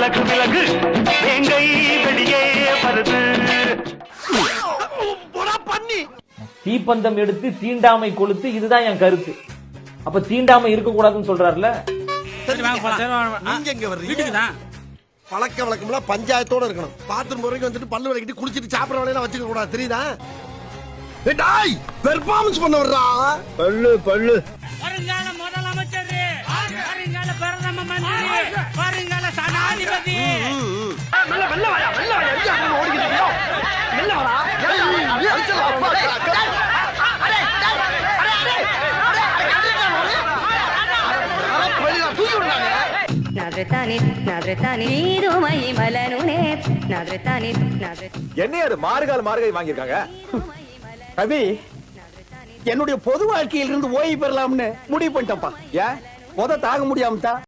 விலகு விலகு வேங்கை வெளியே வருது. தீப்பந்தம் எடுத்து தீண்டாமை கொளுத்து, இதுதான் என் கருத்து. அப்ப தீண்டாமை இருக்க கூடாதுன்னு சொல்றாருல. நீங்க எங்க வர்றீங்க? பழக்க வழக்கம்லாம் பஞ்சாயத்தோட இருக்கணும். பாத்ரூம் வரைக்கும் வந்துட்டு பல்லு வரைக்கிட்டு குளிச்சிட்டு சாப்பிட வேலையெல்லாம் வச்சுக்க கூடாது, தெரியுதா? டாய் பெர்ஃபார்மன்ஸ் பண்ண வர்றா. பல்லு பல்லு வருங்கால முதலமைச்சர், வருங்கால பிரதம மந்திரி, வருங்கால சனாதிபதி. மெல்ல மெல்ல வாயா, மெல்ல வாயா, எங்க அங்க ஓடிக்கிட்டு இருக்கியோ? மெல்ல வாடா. என்ன அது மார்கால் மார்கை வாங்கியிருக்காங்க? ரவி, என்னுடைய பொது வாழ்க்கையிலிருந்து ஓய்வு பெறலாம்னு முடிவு பண்ணிட்டப்பா. ஏன் தாங்க முடியாம